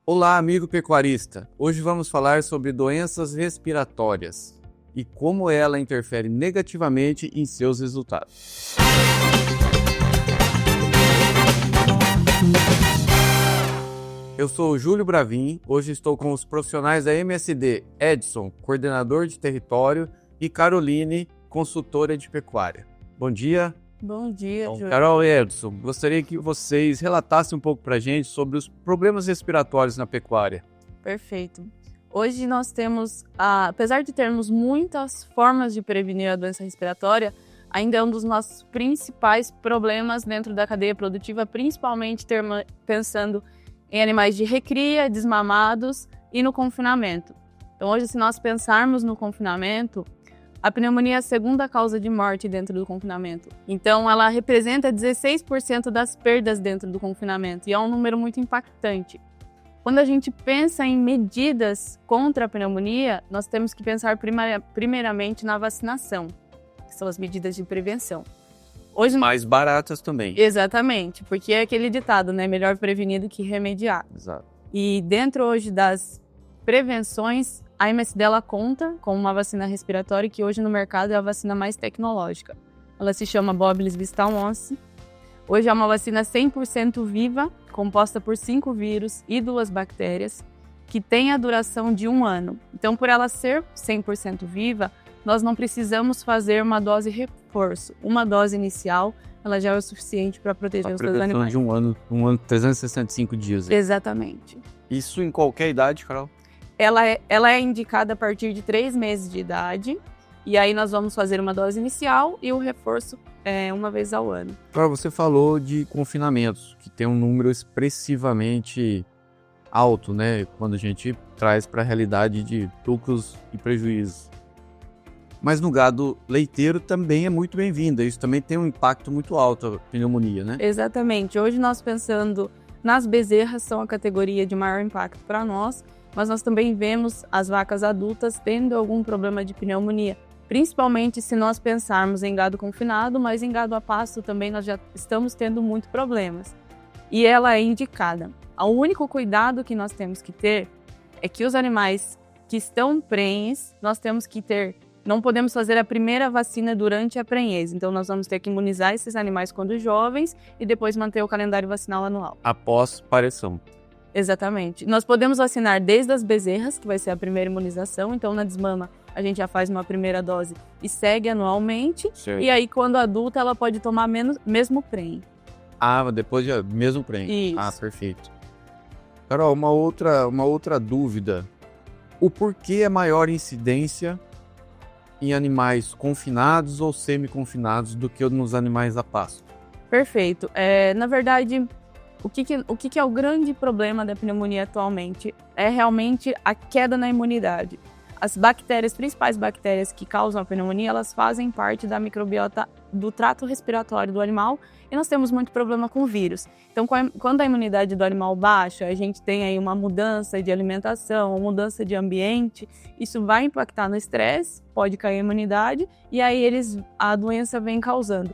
Olá, amigo pecuarista! Hoje vamos falar sobre doenças respiratórias e como ela interfere negativamente em seus resultados. Eu sou o Júlio Bravin, hoje estou com os profissionais da MSD, Edson, coordenador de território, e Caroline, consultora de pecuária. Bom dia. Bom dia, Júlio. Carol e Edson, gostaria que vocês relatassem um pouco para a gente sobre os problemas respiratórios na pecuária. Perfeito. Hoje nós temos, apesar de termos muitas formas de prevenir a doença respiratória, ainda é um dos nossos principais problemas dentro da cadeia produtiva, principalmente pensando em animais de recria, desmamados e no confinamento. Então hoje, se nós pensarmos no confinamento, a pneumonia é a segunda causa de morte dentro do confinamento. Então, ela representa 16% das perdas dentro do confinamento e é um número muito impactante. Quando a gente pensa em medidas contra a pneumonia, nós temos que pensar primeiramente na vacinação, que são as medidas de prevenção. Hoje, mais baratas também. Exatamente, porque é aquele ditado, né? Melhor prevenir do que remediar. Exato. E dentro hoje das prevenções, a MSD ela conta com uma vacina respiratória que hoje no mercado é a vacina mais tecnológica. Ela se chama Boblis Vistal 11. Hoje é uma vacina 100% viva, composta por 5 vírus e 2 bactérias, que tem a duração de 1 ano. Então, por ela ser 100% viva, nós não precisamos fazer uma dose reforço. Uma dose inicial, ela já é o suficiente para proteger os seus animais. De um ano, 365 dias. Exatamente. Isso em qualquer idade, Carol? Ela é indicada a partir de 3 meses de idade, e aí nós vamos fazer uma dose inicial e o reforço uma vez ao ano. Agora, você falou de confinamentos, que tem um número expressivamente alto, né? Quando a gente traz para a realidade de lucros e prejuízos. Mas no gado leiteiro também é muito bem-vinda, isso também tem um impacto muito alto, a pneumonia, né? Exatamente. Hoje nós pensando nas bezerras, são a categoria de maior impacto para nós, mas nós também vemos as vacas adultas tendo algum problema de pneumonia, principalmente se nós pensarmos em gado confinado, mas em gado a pasto também nós já estamos tendo muitos problemas. E ela é indicada. O único cuidado que nós temos que ter é que os animais que estão prenhes, nós temos que ter, não podemos fazer a primeira vacina durante a prenhez, então nós vamos ter que imunizar esses animais quando jovens e depois manter o calendário vacinal anual. Após pareção. Exatamente. Nós podemos vacinar desde as bezerras, que vai ser a primeira imunização. Então, na desmama, a gente já faz uma primeira dose e segue anualmente. Certo. E aí, quando adulta, ela pode tomar mesmo prenhe. Depois de mesmo prenhe. Isso. Perfeito. Carol, uma outra dúvida. O porquê é maior incidência em animais confinados ou semi-confinados do que nos animais a pasto? Perfeito. Na verdade, o que é o grande problema da pneumonia atualmente? É realmente a queda na imunidade. As principais bactérias que causam a pneumonia, elas fazem parte da microbiota do trato respiratório do animal e nós temos muito problema com vírus. Então, quando a imunidade do animal baixa, a gente tem aí uma mudança de alimentação, uma mudança de ambiente, isso vai impactar no estresse, pode cair a imunidade e aí a doença vem causando.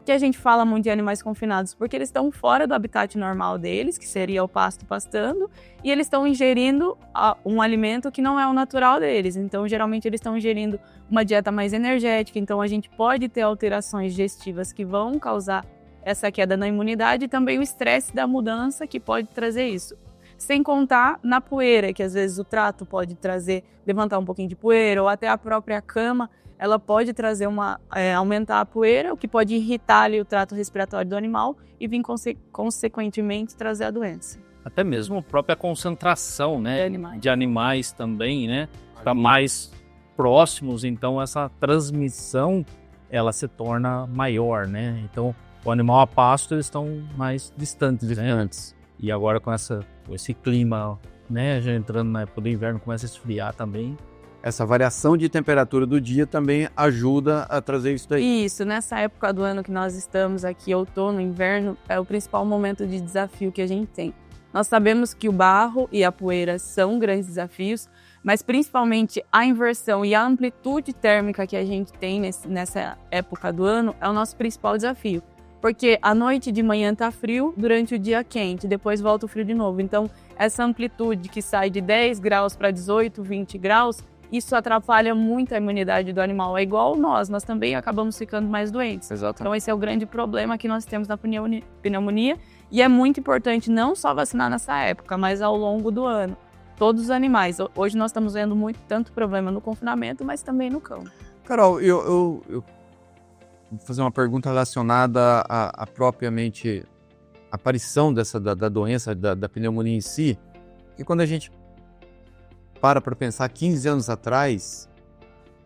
Que a gente fala muito de animais confinados porque eles estão fora do habitat normal deles, que seria o pasto pastando, e eles estão ingerindo um alimento que não é o natural deles. Então, geralmente, eles estão ingerindo uma dieta mais energética. Então, a gente pode ter alterações digestivas que vão causar essa queda na imunidade e também o estresse da mudança que pode trazer isso. Sem contar na poeira, que às vezes o trato pode levantar um pouquinho de poeira, ou até a própria cama, ela pode trazer aumentar a poeira, o que pode irritar ali o trato respiratório do animal e vir consequentemente trazer a doença. Até mesmo a própria concentração, né, de animais também, né, tá mais próximos, então essa transmissão ela se torna maior, né? Então o animal a pasto eles estão mais distantes, né? E agora com esse clima, né, já entrando na época do inverno, começa a esfriar também. Essa variação de temperatura do dia também ajuda a trazer isso daí. Isso, nessa época do ano que nós estamos aqui, outono, inverno, é o principal momento de desafio que a gente tem. Nós sabemos que o barro e a poeira são grandes desafios, mas principalmente a inversão e a amplitude térmica que a gente tem nessa época do ano é o nosso principal desafio. Porque à noite e de manhã tá frio, durante o dia quente, depois volta o frio de novo. Então, essa amplitude que sai de 10 graus para 18, 20 graus, isso atrapalha muito a imunidade do animal. É igual nós também acabamos ficando mais doentes. Exatamente. Então, esse é o grande problema que nós temos na pneumonia. E é muito importante não só vacinar nessa época, mas ao longo do ano. Todos os animais. Hoje nós estamos vendo tanto problema no confinamento, mas também no cão. Carol, eu vou fazer uma pergunta relacionada a propriamente a aparição da doença, da pneumonia em si. E quando a gente para pensar, 15 anos atrás,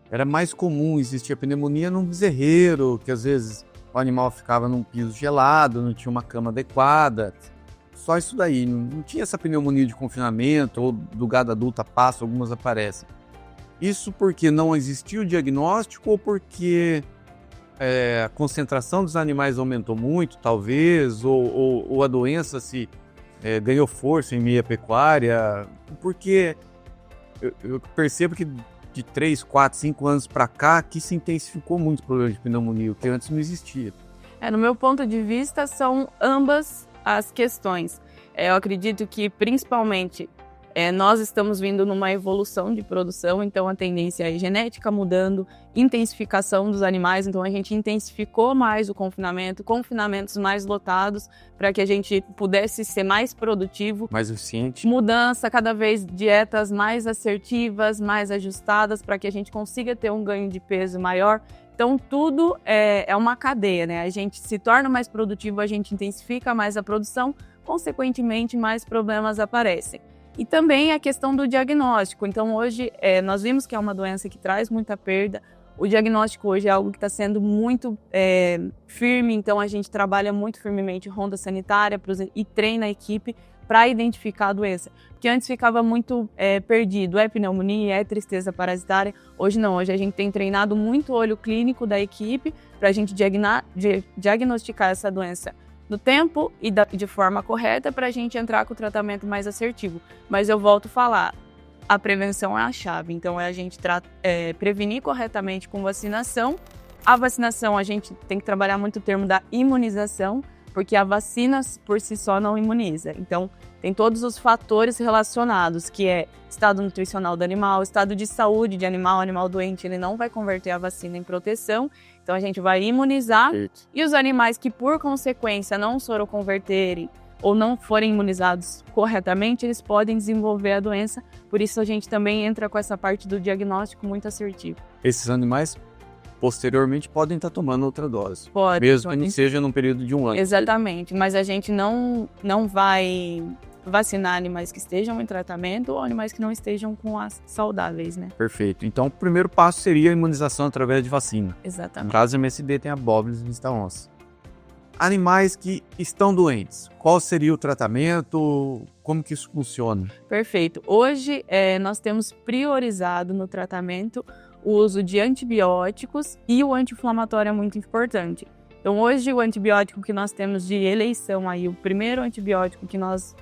era mais comum existir a pneumonia num bezerreiro, que às vezes o animal ficava num piso gelado, não tinha uma cama adequada. Só isso daí, não tinha essa pneumonia de confinamento, ou do gado adulto a pasto, algumas aparecem. Isso porque não existia o diagnóstico ou porque a concentração dos animais aumentou muito, talvez, ou a doença ganhou força em meio à pecuária? Porque eu percebo que de 3, 4, 5 anos para cá que se intensificou muito o problema de pneumonia, o que antes não existia. No meu ponto de vista, são ambas as questões. Eu acredito que, principalmente, nós estamos vindo numa evolução de produção, então a tendência é genética mudando, intensificação dos animais, então a gente intensificou mais o confinamento, confinamentos mais lotados, para que a gente pudesse ser mais produtivo. Mais eficiente. Mudança, cada vez dietas mais assertivas, mais ajustadas, para que a gente consiga ter um ganho de peso maior. Então, tudo é uma cadeia, né? A gente se torna mais produtivo, a gente intensifica mais a produção, consequentemente, mais problemas aparecem. E também a questão do diagnóstico. Então, hoje, nós vimos que é uma doença que traz muita perda. O diagnóstico hoje é algo que está sendo muito firme, então a gente trabalha muito firmemente ronda sanitária e treina a equipe para identificar a doença. Porque antes ficava muito perdido, é pneumonia, é tristeza parasitária. Hoje não, hoje a gente tem treinado muito o olho clínico da equipe para a gente diagnosticar essa doença no tempo e de forma correta para a gente entrar com o tratamento mais assertivo. Mas eu volto a falar, a prevenção é a chave, então a gente prevenir corretamente com vacinação. A vacinação, a gente tem que trabalhar muito o termo da imunização, porque a vacina por si só não imuniza. Então, tem todos os fatores relacionados, que é estado nutricional do animal, estado de saúde de animal doente, ele não vai converter a vacina em proteção, então a gente vai imunizar. Perfeito. E os animais que, por consequência, não soroconverterem ou não forem imunizados corretamente, eles podem desenvolver a doença, por isso a gente também entra com essa parte do diagnóstico muito assertivo. Esses animais posteriormente podem estar tomando outra dose. Pode. Mesmo que não seja num período de 1 ano. Exatamente, mas a gente não vai vacinar animais que estejam em tratamento ou animais que não estejam com as saudáveis, né? Perfeito. Então, o primeiro passo seria a imunização através de vacina. No Exatamente. caso, a MSD tem a abóbolis vista onça. Animais que estão doentes, qual seria o tratamento? Como que isso funciona? Perfeito. Hoje, nós temos priorizado no tratamento o uso de antibióticos e o anti-inflamatório é muito importante. Então, hoje, o antibiótico que nós temos de eleição, aí, o primeiro antibiótico que nós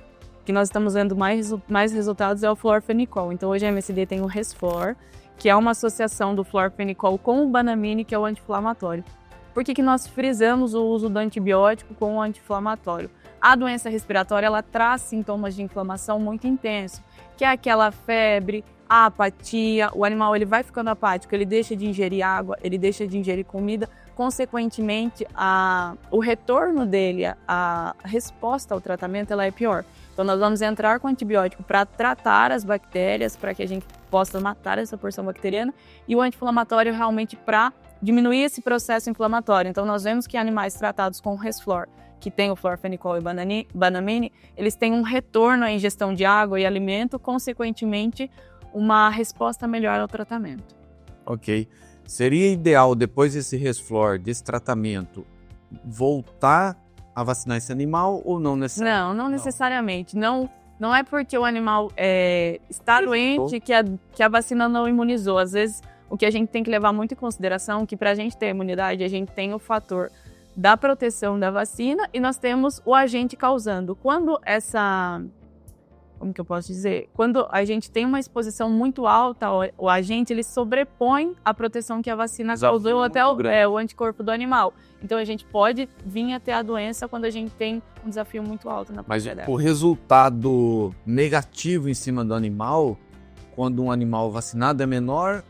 estamos vendo mais resultados é o florfenicol. Então, hoje a MSD tem o Resflor, que é uma associação do florfenicol com o Banamine, que é o anti-inflamatório. Por que nós frisamos o uso do antibiótico com o anti-inflamatório? A doença respiratória, ela traz sintomas de inflamação muito intensos, que é aquela febre, a apatia, o animal ele vai ficando apático, ele deixa de ingerir água, ele deixa de ingerir comida, consequentemente o retorno dele, a resposta ao tratamento, ela é pior. Então nós vamos entrar com antibiótico para tratar as bactérias, para que a gente possa matar essa porção bacteriana, e o anti-inflamatório realmente para diminuir esse processo inflamatório. Então nós vemos que animais tratados com Resflor, que tem o florfenicol e Banamine, eles têm um retorno à ingestão de água e alimento, consequentemente uma resposta melhor ao tratamento. Ok. Seria ideal, depois desse Resflor, desse tratamento, voltar a vacinar esse animal ou não necessariamente? Não necessariamente. Não é porque o animal está doente que a vacina não imunizou. Às vezes, o que a gente tem que levar muito em consideração é que para a gente ter imunidade, a gente tem o fator da proteção da vacina e nós temos o agente causando. Quando como que eu posso dizer? Quando a gente tem uma exposição muito alta, o agente ele sobrepõe a proteção que a vacina causou até o anticorpo do animal. Então a gente pode vir a ter a doença quando a gente tem um desafio muito alto na propriedade. Mas o resultado negativo em cima do animal, quando um animal vacinado é menor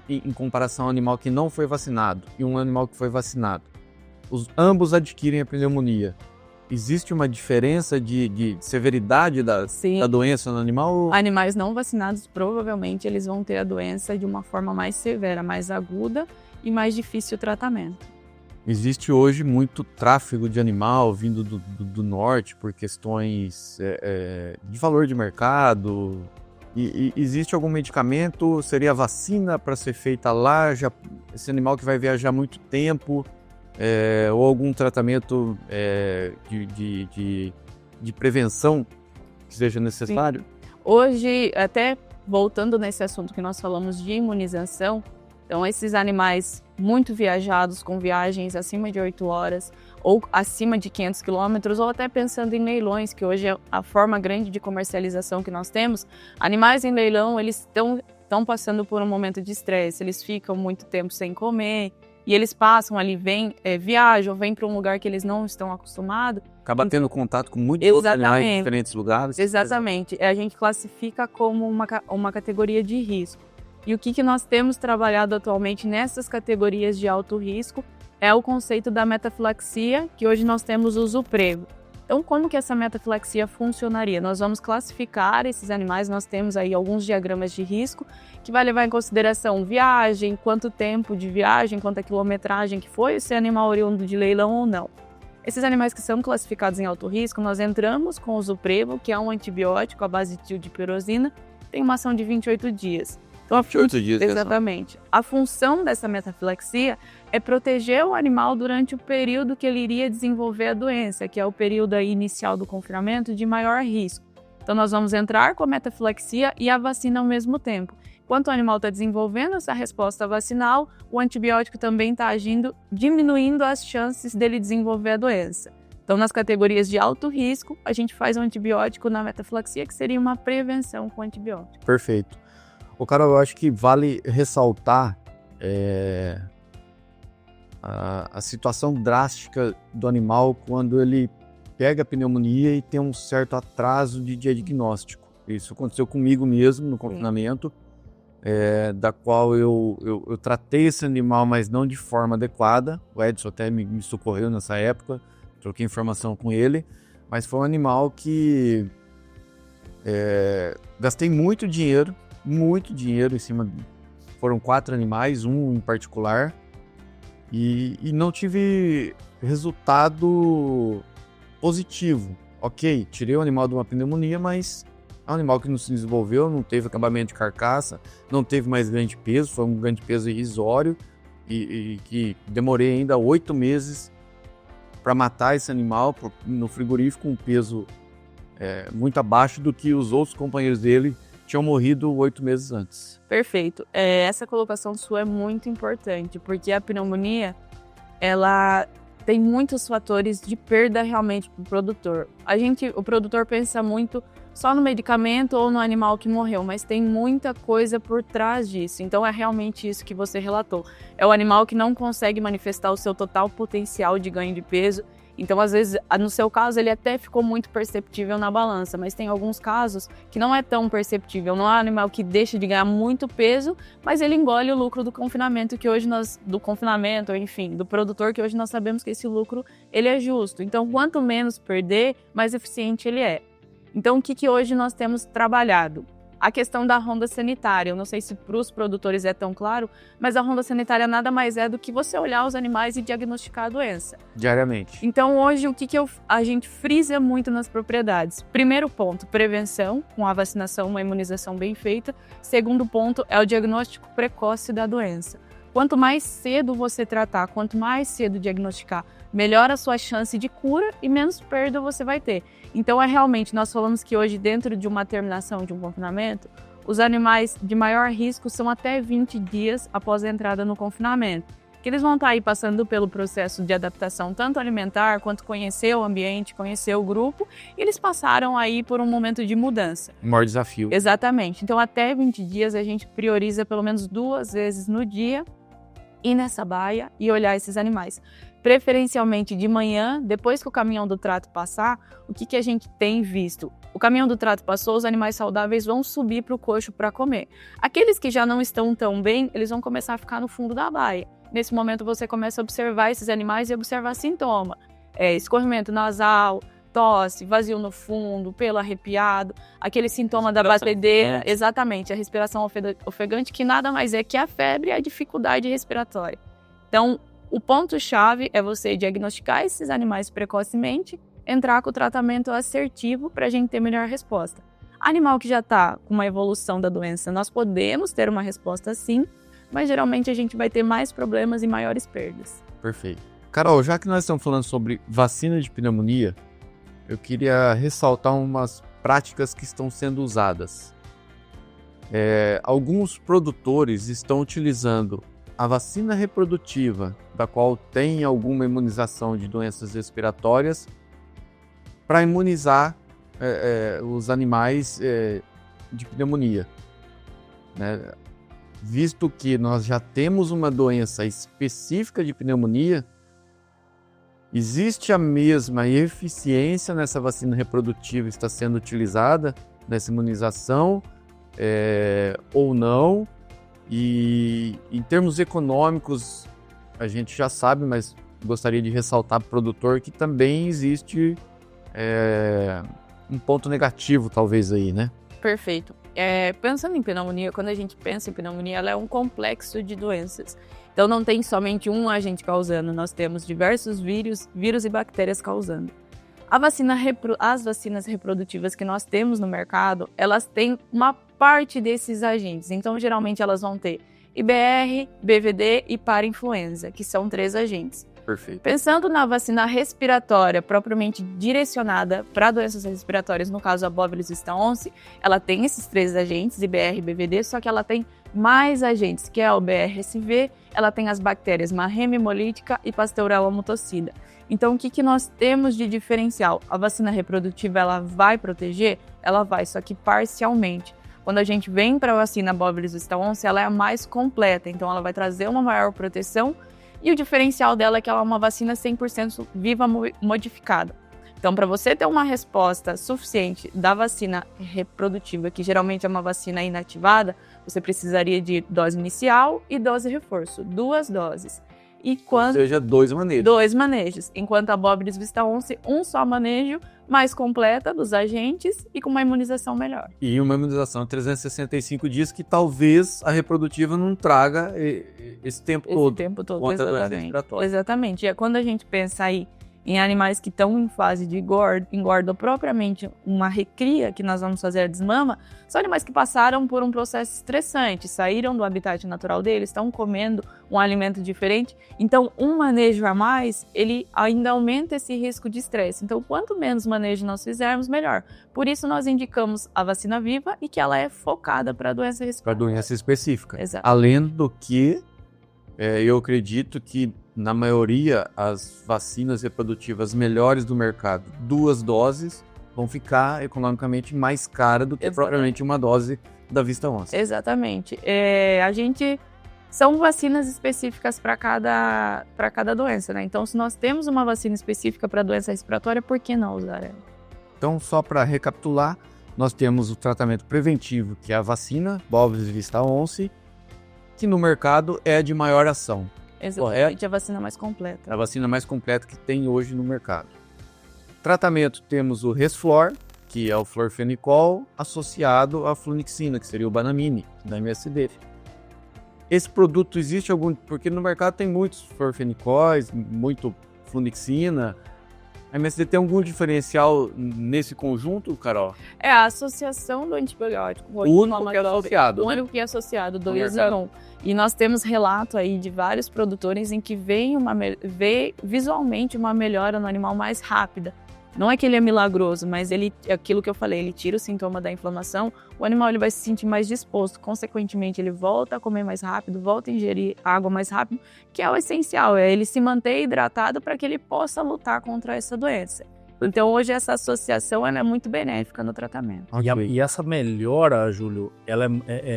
em comparação ao animal que não foi vacinado e um animal que foi vacinado. Ambos adquirem a pneumonia. Existe uma diferença de severidade da doença no animal? Animais não vacinados, provavelmente, eles vão ter a doença de uma forma mais severa, mais aguda e mais difícil o tratamento. Existe hoje muito tráfego de animal vindo do norte por questões de valor de mercado. E existe algum medicamento? Seria vacina para ser feita lá? Esse animal que vai viajar muito tempo? Ou algum tratamento de prevenção que seja necessário? Sim. Hoje, até voltando nesse assunto que nós falamos de imunização, então esses animais muito viajados, com viagens acima de 8 horas ou acima de 500 quilômetros, ou até pensando em leilões, que hoje é a forma grande de comercialização que nós temos, animais em leilão, eles estão passando por um momento de estresse, eles ficam muito tempo sem comer, e eles passam ali, viajam, vêm para um lugar que eles não estão acostumados. Acaba tendo contato com muitos outros animais em diferentes lugares. Exatamente. A gente classifica como uma categoria de risco. E o que nós temos trabalhado atualmente nessas categorias de alto risco é o conceito da metafilaxia, que hoje nós temos o Zuprevo. Então, como que essa metafilaxia funcionaria? Nós vamos classificar esses animais, nós temos aí alguns diagramas de risco, que vai levar em consideração viagem, quanto tempo de viagem, quanta quilometragem que foi, se é animal oriundo de leilão ou não. Esses animais que são classificados em alto risco, nós entramos com o Zuprevo, que é um antibiótico à base de tildipirosina, tem uma ação de 28 dias. Então, 28 dias. Exatamente. A função dessa metafilaxia é proteger o animal durante o período que ele iria desenvolver a doença, que é o período aí inicial do confinamento de maior risco. Então, nós vamos entrar com a metafilaxia e a vacina ao mesmo tempo. Enquanto o animal está desenvolvendo essa resposta vacinal, o antibiótico também está agindo, diminuindo as chances dele desenvolver a doença. Então, nas categorias de alto risco, a gente faz um antibiótico na metafilaxia, que seria uma prevenção com antibiótico. Perfeito. Carol, eu acho que vale ressaltar a situação drástica do animal quando ele pega a pneumonia e tem um certo atraso de diagnóstico. Isso aconteceu comigo mesmo no confinamento, da qual eu tratei esse animal, mas não de forma adequada. O Edson até me socorreu nessa época, troquei informação com ele, mas foi um animal que gastei muito dinheiro em cima. Foram 4 animais, um em particular, e não tive resultado positivo. Ok, tirei o animal de uma pneumonia, mas é um animal que não se desenvolveu, não teve acabamento de carcaça, não teve mais ganho de peso, foi um ganho de peso irrisório, e que demorei ainda 8 meses para matar esse animal no frigorífico, com um peso muito abaixo do que os outros companheiros dele tinham morrido 8 meses antes. Perfeito. Essa colocação sua é muito importante, porque a pneumonia, ela tem muitos fatores de perda realmente para o produtor. O produtor pensa muito só no medicamento ou no animal que morreu, mas tem muita coisa por trás disso. Então é realmente isso que você relatou. É o animal que não consegue manifestar o seu total potencial de ganho de peso. Então, às vezes, no seu caso, ele até ficou muito perceptível na balança, mas tem alguns casos que não é tão perceptível. Não é um animal que deixa de ganhar muito peso, mas ele engole o lucro do confinamento, que hoje do produtor, que hoje nós sabemos que esse lucro, ele é justo. Então, quanto menos perder, mais eficiente ele é. Então, o que hoje nós temos trabalhado? A questão da ronda sanitária. Eu não sei se para os produtores é tão claro, mas a ronda sanitária nada mais é do que você olhar os animais e diagnosticar a doença. Diariamente. Então, hoje, o que a gente frisa muito nas propriedades? Primeiro ponto, prevenção, com a vacinação, uma imunização bem feita. Segundo ponto, é o diagnóstico precoce da doença. Quanto mais cedo você tratar, quanto mais cedo diagnosticar, melhor a sua chance de cura e menos perda você vai ter. Então, realmente, nós falamos que hoje, dentro de uma terminação de um confinamento, os animais de maior risco são até 20 dias após a entrada no confinamento. que eles vão estar aí passando pelo processo de adaptação, tanto alimentar, quanto conhecer o ambiente, conhecer o grupo, e eles passaram aí por um momento de mudança. O maior desafio. Exatamente. Então, até 20 dias, a gente prioriza pelo menos 2 vezes no dia ir nessa baia e olhar esses animais. Preferencialmente de manhã, depois que o caminhão do trato passar, o que a gente tem visto? O caminhão do trato passou, os animais saudáveis vão subir para o coxo para comer. Aqueles que já não estão tão bem, eles vão começar a ficar no fundo da baia. Nesse momento, você começa a observar esses animais e observar sintoma. Escorrimento nasal, tosse, vazio no fundo, pelo arrepiado, aquele sintoma da batedeira, exatamente, a respiração ofegante, que nada mais é que a febre e a dificuldade respiratória. Então, o ponto-chave é você diagnosticar esses animais precocemente, entrar com o tratamento assertivo para a gente ter melhor resposta. Animal que já está com uma evolução da doença, nós podemos ter uma resposta sim, mas geralmente a gente vai ter mais problemas e maiores perdas. Perfeito. Carol, já que nós estamos falando sobre vacina de pneumonia, eu queria ressaltar umas práticas que estão sendo usadas. Alguns produtores estão utilizando a vacina reprodutiva, da qual tem alguma imunização de doenças respiratórias, para imunizar os animais de pneumonia, né? Visto que nós já temos uma doença específica de pneumonia, existe a mesma eficiência nessa vacina reprodutiva que está sendo utilizada nessa imunização ou não? E em termos econômicos, a gente já sabe, mas gostaria de ressaltar para o produtor que também existe um ponto negativo, talvez, aí, né? Perfeito. Pensando em pneumonia, quando a gente pensa em pneumonia, ela é um complexo de doenças. Então, não tem somente um agente causando, nós temos diversos vírus e bactérias causando. As vacinas reprodutivas que nós temos no mercado, elas têm uma parte desses agentes. Então, geralmente, elas vão ter IBR, BVD e parainfluenza, que são 3 agentes. Perfeito. Pensando na vacina respiratória propriamente direcionada para doenças respiratórias, no caso a Bóvilis vista once, ela tem esses 3 agentes, IBR e BVD, só que ela tem mais agentes, que é o BRSV, ela tem as bactérias Marrema hemolítica e Pasteurella mutocida. Então, o que nós temos de diferencial? A vacina reprodutiva, ela vai proteger? Ela vai, só que parcialmente. Quando a gente vem para a vacina Bóvilis vista once, ela é a mais completa, então ela vai trazer uma maior proteção. E o diferencial dela é que ela é uma vacina 100% viva modificada. Então, para você ter uma resposta suficiente da vacina reprodutiva, que geralmente é uma vacina inativada, você precisaria de dose inicial e dose reforço, 2 doses. Ou seja, 2 manejos. 2 manejos. Enquanto a Bóvilis vista once, um só manejo, mais completa dos agentes e com uma imunização melhor. E uma imunização de 365 dias que talvez a reprodutiva não traga esse tempo todo. Esse tempo todo, contra a doença respiratória. Exatamente. E quando a gente pensa aí em animais que estão em fase de engorda propriamente uma recria, que nós vamos fazer a desmama, são animais que passaram por um processo estressante, saíram do habitat natural deles, estão comendo um alimento diferente. Então, um manejo a mais, ele ainda aumenta esse risco de estresse. Então, quanto menos manejo nós fizermos, melhor. Por isso, nós indicamos a vacina viva e que ela é focada para a doença respiratória. Para doença específica. Exato. Além do que, eu acredito que na maioria, as vacinas reprodutivas melhores do mercado, 2 doses, vão ficar economicamente mais caras do que propriamente uma dose da vista once. Exatamente. São vacinas específicas para cada doença, né? Então, se nós temos uma vacina específica para doença respiratória, por que não usar ela? Então, só para recapitular, nós temos o tratamento preventivo, que é a vacina Bóvilis vista once, que no mercado é de maior ação. Exatamente, a vacina mais completa. A vacina mais completa que tem hoje no mercado. Tratamento, temos o Resflor, que é o florfenicol, associado à flunixina, que seria o Banamine, da MSD. Esse produto existe algum... Porque no mercado tem muitos florfenicóis, muito flunixina. A MSD tem algum diferencial nesse conjunto, Carol? É a associação do antibiótico. O único que é associado. O único que é associado, do não. E nós temos relato aí de vários produtores em que vê visualmente uma melhora no animal mais rápida. Não é que ele é milagroso, mas ele, aquilo que eu falei, ele tira o sintoma da inflamação, o animal ele vai se sentir mais disposto, consequentemente ele volta a comer mais rápido, volta a ingerir água mais rápido, que é o essencial, é ele se manter hidratado para que ele possa lutar contra essa doença. Então hoje essa associação ela é muito benéfica no tratamento. E essa melhora, Júlio, ela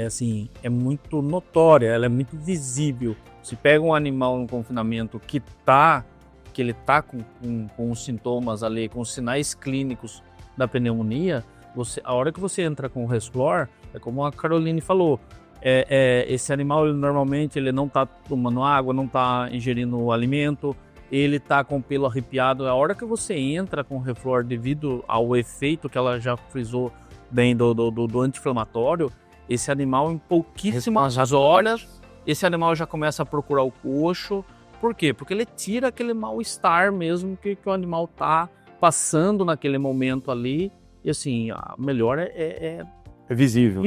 assim, é muito notória, ela é muito visível. Se pega um animal no confinamento que ele tá com os sintomas ali, com os sinais clínicos da pneumonia, a hora que você entra com o Resflor, é como a Caroline falou, esse animal normalmente ele não tá tomando água, não tá ingerindo alimento, ele tá com o pelo arrepiado. A hora que você entra com o Resflor, devido ao efeito que ela já frisou bem do anti-inflamatório, esse animal em pouquíssimas horas, esse animal já começa a procurar o coxo. Por quê? Porque ele tira aquele mal-estar mesmo que o animal tá passando naquele momento ali. E assim, a melhora é visível.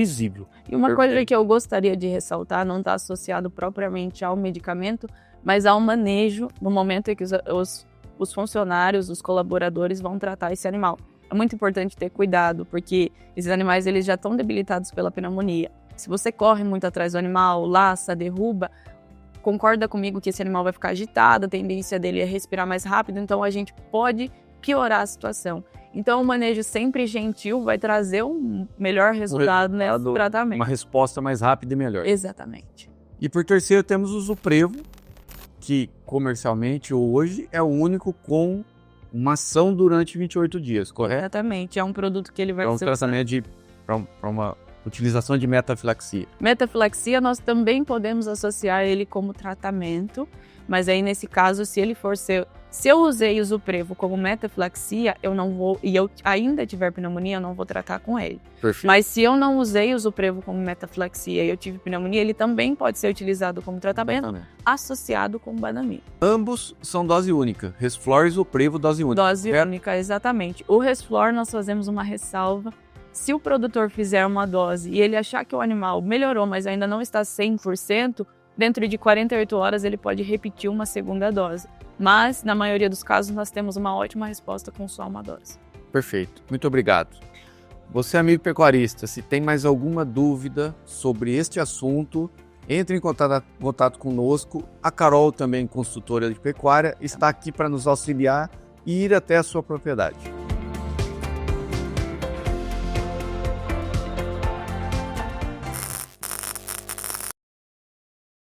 E uma coisa que eu gostaria de ressaltar, não está associado propriamente ao medicamento, mas ao manejo no momento em que os funcionários, os colaboradores vão tratar esse animal. É muito importante ter cuidado, porque esses animais eles já estão debilitados pela pneumonia. Se você corre muito atrás do animal, laça, derruba, concorda comigo que esse animal vai ficar agitado, a tendência dele é respirar mais rápido, então a gente pode piorar a situação. Então o manejo sempre gentil vai trazer um melhor resultado no tratamento. Uma resposta mais rápida e melhor. Exatamente. E por terceiro temos o Zuprevo, que comercialmente hoje é o único com uma ação durante 28 dias, correto? Exatamente, é um produto que ele vai ser tratamento para uma utilização de metafilaxia. Metafilaxia nós também podemos associar ele como tratamento, mas aí nesse caso, se eu usei o Zuprevo como metafilaxia, eu não vou, e eu ainda tiver pneumonia, eu não vou tratar com ele. Perfeito. Mas se eu não usei o Zuprevo como metafilaxia e eu tive pneumonia, ele também pode ser utilizado como tratamento associado com Banamil. Ambos são dose única, Resflor e Zuprevo dose única. Dose única, exatamente. O Resflor nós fazemos uma ressalva. Se o produtor fizer uma dose e ele achar que o animal melhorou, mas ainda não está 100%, dentro de 48 horas ele pode repetir uma segunda dose. Mas, na maioria dos casos, nós temos uma ótima resposta com só uma dose. Perfeito. Muito obrigado. Você, amigo pecuarista, se tem mais alguma dúvida sobre este assunto, entre em contato conosco. A Carol, também consultora de pecuária, está aqui para nos auxiliar e ir até a sua propriedade.